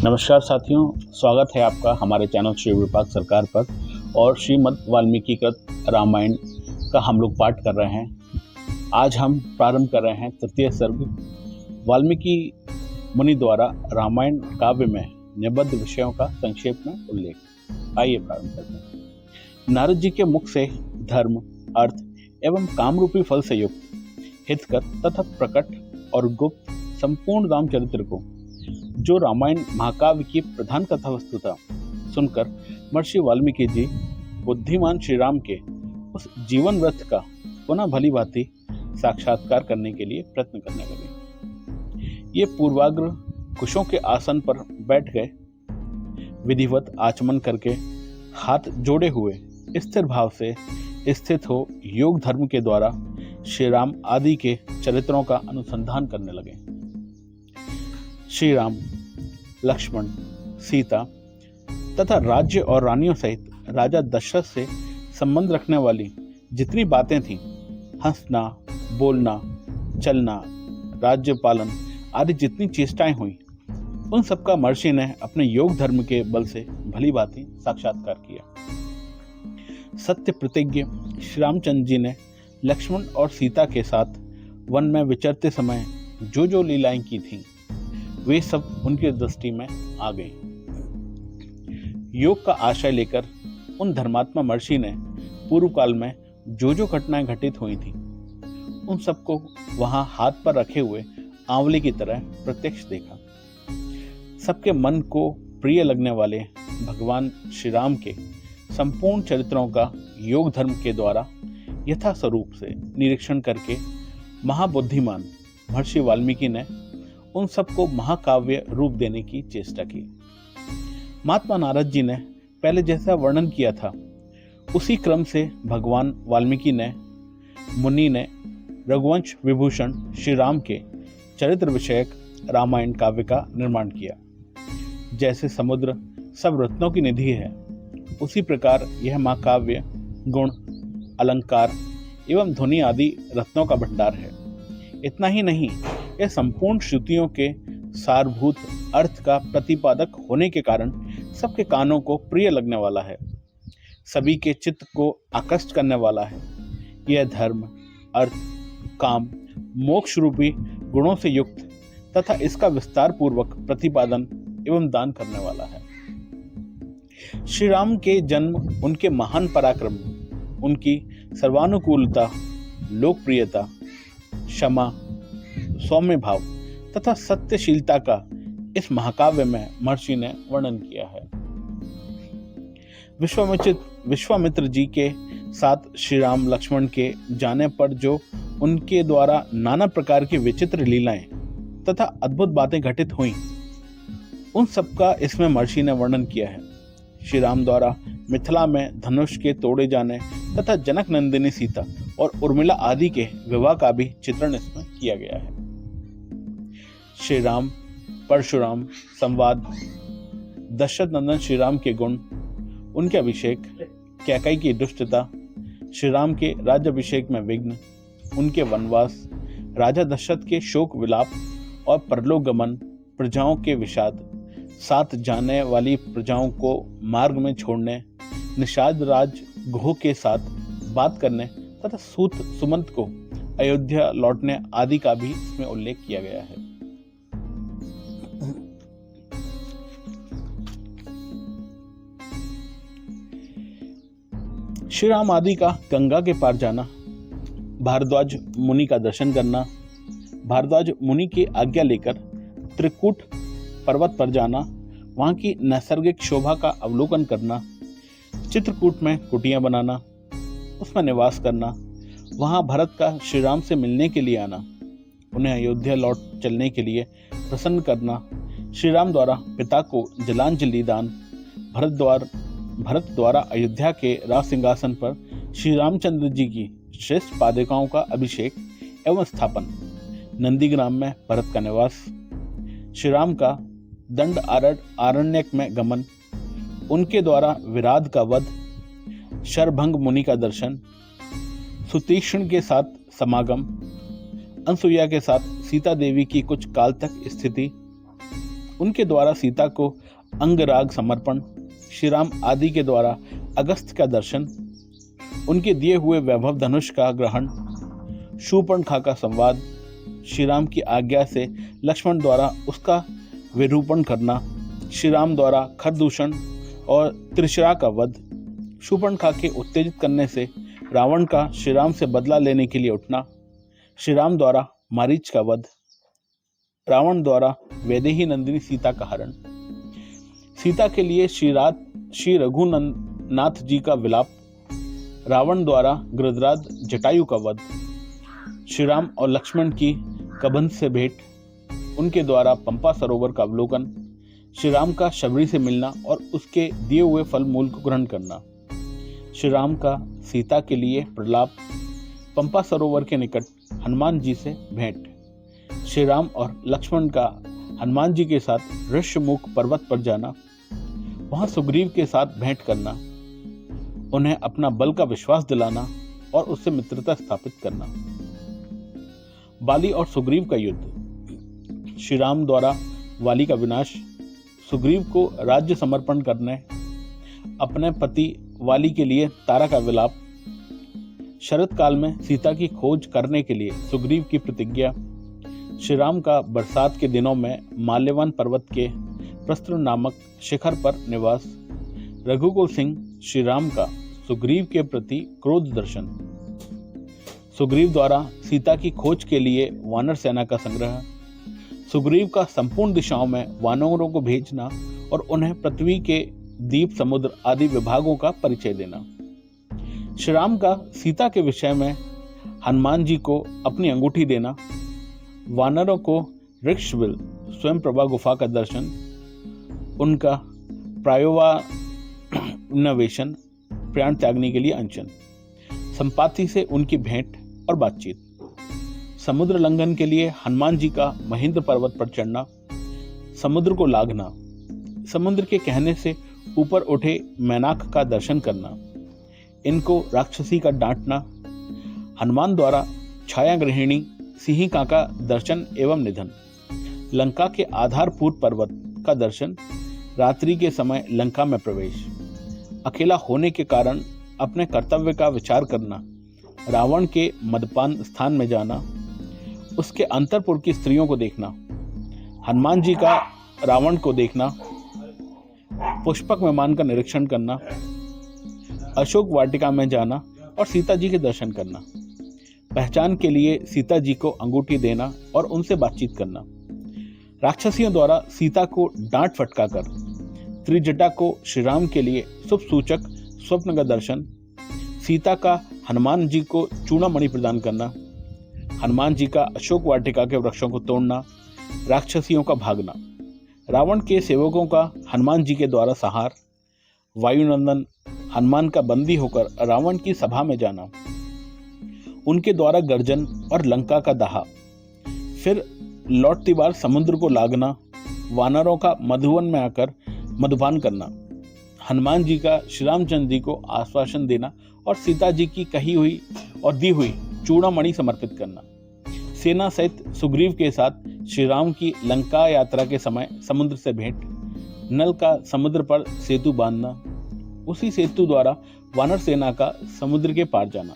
नमस्कार साथियों, स्वागत है आपका हमारे चैनल श्री विरूपाक्ष सरकार पर। और श्रीमद् वाल्मीकि कृत रामायण का हम लोग पाठ कर रहे हैं। आज हम प्रारंभ कर रहे हैं तृतीय सर्ग। वाल्मीकि मुनि द्वारा रामायण काव्य में निबद्ध विषयों का संक्षेप में उल्लेख। आइए प्रारंभ करते हैं। नारद जी के मुख से धर्म, अर्थ एवं कामरूपी फल से युक्त हितकर तथा प्रकट और गुप्त संपूर्ण रामचरित्र को, जो रामायण महाकाव्य की प्रधान कथा वस्तु था, सुनकर महर्षि वाल्मीकि जी बुद्धिमान श्री राम के उस जीवन व्रत का पुनः भली भांति साक्षात्कार करने के लिए प्रयत्न करने लगे। ये पूर्वाग्र कुशों के आसन पर बैठ गए, विधिवत आचमन करके हाथ जोड़े हुए स्थिर भाव से स्थित हो योग धर्म के द्वारा श्री राम आदि के चरित्रों का अनुसंधान करने लगे। श्री राम, लक्ष्मण, सीता तथा राज्य और रानियों सहित राजा दशरथ से संबंध रखने वाली जितनी बातें थीं, हंसना, बोलना, चलना, राज्य पालन आदि जितनी चेष्टाएं हुई, उन सबका महर्षि ने अपने योग धर्म के बल से भली भांति साक्षात्कार किया। सत्य प्रतिज्ञ श्री रामचंद्र जी ने लक्ष्मण और सीता के साथ वन में विचरते समय जो जो लीलाएं की थीं, वे सब उनकी दृष्टि में आ गई। योग का आशय लेकर उन धर्मात्मा महर्षि ने पूर्व काल में जो जो घटनाएं घटित हुई थीं, उन सबको वहां हाथ पर रखे हुए आंवले की तरह प्रत्यक्ष देखा। सबके मन को प्रिय लगने वाले भगवान श्री राम के संपूर्ण चरित्रों का योग धर्म के द्वारा यथा स्वरूप से निरीक्षण करके महाबुद्धिमान महर्षि वाल्मीकि ने उन सबको महाकाव्य रूप देने की चेष्टा की। महात्मा नारद जी ने पहले जैसा वर्णन किया था, उसी क्रम से भगवान वाल्मीकि ने मुनि ने रघुवंश विभूषण श्री राम के चरित्र विषयक रामायण काव्य का निर्माण किया। जैसे समुद्र सब रत्नों की निधि है, उसी प्रकार यह महाकाव्य गुण, अलंकार एवं ध्वनि आदि रत्नों का भंडार है। इतना ही नहीं, यह संपूर्ण श्रुतियों के सारभूत अर्थ का प्रतिपादक होने के कारण सबके कानों को प्रिय लगने वाला है, सभी के चित्त को आकृष्ट करने वाला है। यह धर्म, अर्थ, काम, मोक्ष रूपी गुणों से युक्त तथा इसका विस्तार पूर्वक प्रतिपादन एवं दान करने वाला है। श्री राम के जन्म, उनके महान पराक्रम, उनकी सर्वानुकूलता, लोकप्रियता, क्षमा, सौम्य भाव तथा सत्यशीलता का इस महाकाव्य में महर्षि ने वर्णन किया है। विश्वामित्र जी के साथ श्री राम लक्ष्मण के जाने पर जो उनके द्वारा नाना प्रकार की विचित्र लीलाएं तथा अद्भुत बातें घटित हुई, उन सबका इसमें महर्षि ने वर्णन किया है। श्री राम द्वारा मिथिला में धनुष के तोड़े जाने तथा जनक नंदिनी सीता और उर्मिला आदि के विवाह का भी चित्रण इसमें किया गया है। श्री राम परशुराम संवाद, दशरथ नंदन श्री राम के गुण, उनके अभिषेक, कैकेयी की दुष्टता, श्री राम के राज्याभिषेक में विघ्न, उनके वनवास, राजा दशरथ के शोक विलाप और परलोक गमन, प्रजाओं के विषाद, साथ जाने वाली प्रजाओं को मार्ग में छोड़ने, निषाद राज घोह के साथ बात करने तथा सूत सुमंत को अयोध्या लौटने आदि का भी इसमें उल्लेख किया गया है। श्री राम आदि का गंगा के पार जाना, भारद्वाज मुनि का दर्शन करना, भारद्वाज मुनि की आज्ञा लेकर त्रिकूट पर्वत पर जाना, वहां की नैसर्गिक शोभा का अवलोकन करना, चित्रकूट में कुटियां बनाना, उसमें निवास करना, वहां भरत का श्री राम से मिलने के लिए आना, उन्हें अयोध्या लौट चलने के लिए प्रसन्न करना, श्री राम द्वारा पिता को जलांजलि दान, भरत द्वारा अयोध्या के राज सिंहासन पर श्री रामचंद्र जी की श्रेष्ठ पादुकाओं का अभिषेक एवं स्थापन, नंदीग्राम में भरत का निवास, श्री राम का दंड आरण्यक में गमन, उनके द्वारा विराध का वध, शरभंग मुनि का दर्शन, सुतीक्ष्ण के साथ समागम, अनसुईया के साथ सीता देवी की कुछ काल तक स्थिति उनके द्वारा सीता को अंगराग समर्पण, श्री राम आदि के द्वारा अगस्त्य का दर्शन, उनके दिए हुए वैभव धनुष का ग्रहण, शूर्पणखा का संवाद, श्री राम की आज्ञा से लक्ष्मण द्वारा उसका विरूपण करना, श्री राम द्वारा खरदूषण और त्रिशरा का वध, शूर्पणखा के उत्तेजित करने से रावण का श्री राम से बदला लेने के लिए उठना, श्री राम द्वारा मारीच का वध, रावण द्वारा वैदेही नंदिनी सीता का हरण, सीता के लिए श्री रघुनाथ जी का विलाप, रावण द्वारा गृधराज जटायु का वध, श्री राम और लक्ष्मण की कबंध से भेंट, उनके द्वारा पंपा सरोवर का अवलोकन, श्री राम का शबरी से मिलना और उसके दिए हुए फल मूल को ग्रहण करना, श्री राम का सीता के लिए प्रलाप, पंपा सरोवर के निकट हनुमान जी से भेंट, श्री राम और लक्ष्मण का हनुमान जी के साथ ऋषमुख पर्वत पर जाना, वहां सुग्रीव के साथ भेंट करना, उन्हें अपना बल का विश्वास दिलाना और उससे मित्रता स्थापित करना, बाली और सुग्रीव का युद्ध, श्री राम द्वारा वाली का विनाश, सुग्रीव को राज्य समर्पण करने, अपने पति वाली के लिए तारा का विलाप, शरत काल में सीता की खोज करने के लिए सुग्रीव की प्रतिज्ञा, श्री राम का बरसात के दिनों में माल्यवान पर्वत के प्रस्त्र नामक शिखर पर निवास, रघुकुल सिंह श्री राम का सुग्रीव के प्रति क्रोध दर्शन, सुग्रीव द्वारा सीता की खोज के लिए वानर सेना का संग्रह, सुग्रीव का संपूर्ण दिशाओं में वानरों को भेजना और उन्हें पृथ्वी के द्वीप समुद्र आदि विभागों का परिचय देना, श्री राम का सीता के विषय में हनुमान जी को अपनी अंगूठी देना, वानरों को ऋक्षविल स्वयं प्रभा गुफा का दर्शन, उनका प्रायोवान्वेषण, प्राण त्यागने के लिए अनशन, संपाति से उनकी भेंट और बातचीत, समुद्र लंघन के लिए हनुमान जी का महेंद्र पर्वत पर चढ़ना, समुद्र को लांघना, समुद्र के कहने से ऊपर उठे मैनाक का दर्शन करना, इनको राक्षसी का डांटना, हनुमान द्वारा छाया गृहिणी सिंहिका का दर्शन एवं निधन, लंका के आधारभूत पर्वत का दर्शन, रात्रि के समय लंका में प्रवेश, अकेला होने के कारण अपने कर्तव्य का विचार करना, रावण के मदपान स्थान में जाना, उसके अंतरपुर की स्त्रियों को देखना, हनुमान जी का रावण को देखना, पुष्पक विमान का निरीक्षण करना, अशोक वाटिका में जाना और सीता जी के दर्शन करना, पहचान के लिए सीता जी को अंगूठी देना और उनसे बातचीत करना, राक्षसियों द्वारा सीता को डांट फटका कर त्रिजटा को श्री राम के लिए शुभ सूचक स्वप्न का दर्शन, सीता का हनुमान जी को चूड़ामणि प्रदान करना, हनुमान जी का अशोक वाटिका के वृक्षों को तोड़ना, राक्षसियों का भागना, रावण के सेवकों का हनुमान जी के द्वारा संहार, वायुनंदन हनुमान का बंदी होकर रावण की सभा में जाना, उनके द्वारा गर्जन और लंका का दहा, फिर लौटती बार समुद्र को लागना, वानरों का मधुवन में आकर मधुपान करना, हनुमान जी का श्री रामचंद्र जी को आश्वासन देना और सीता जी की कही हुई और दी हुई चूड़ामणि समर्पित करना, सेना सहित सुग्रीव के साथ श्री राम की लंका यात्रा के समय समुद्र से भेंट, नल का समुद्र पर सेतु बांधना, उसी सेतु द्वारा वानर सेना का समुद्र के पार जाना,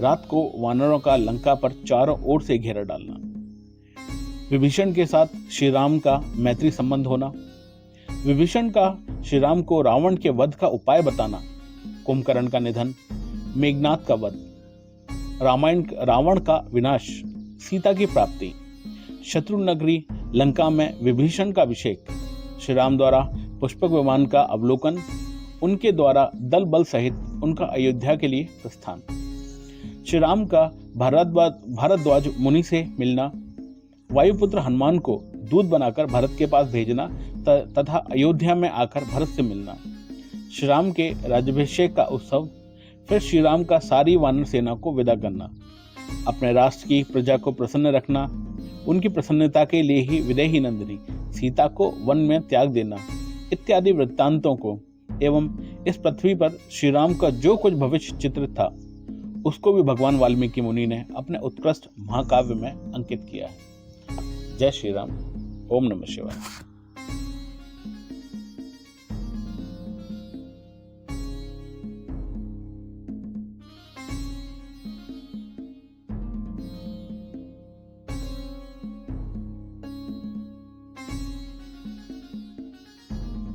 रात को वानरों का लंका पर चारों ओर से घेरा डालना, विभीषण के साथ श्री राम का मैत्री संबंध होना, विभीषण का श्री राम को रावण के वध का उपाय बताना, कुंभकर्ण का निधन, मेघनाथ का वध, रावण का विनाश, सीता की प्राप्ति, शत्रु नगरी लंका में विभीषण का अभिषेक, श्री राम द्वारा पुष्पक विमान का अवलोकन, उनके द्वारा दल बल सहित उनका अयोध्या के लिए प्रस्थान, श्री राम का भारद्वाज मुनि से मिलना, वायुपुत्र हनुमान को दूत बनाकर भरत के पास भेजना तथा अयोध्या में आकर भरत से मिलना, श्री राम के राज्याभिषेक का उत्सव, फिर श्री राम का सारी वानर सेना को विदा करना, अपने राष्ट्र की प्रजा को प्रसन्न रखना, उनकी प्रसन्नता के लिए ही विदेही नंदिनी सीता को वन में त्याग देना इत्यादि वृत्तांतों को एवं इस पृथ्वी पर श्री राम का जो कुछ भविष्य चित्रित था उसको भी भगवान वाल्मीकि मुनि ने अपने उत्कृष्ट महाकाव्य में अंकित किया है। जय श्री राम। ओम नमः शिवाय।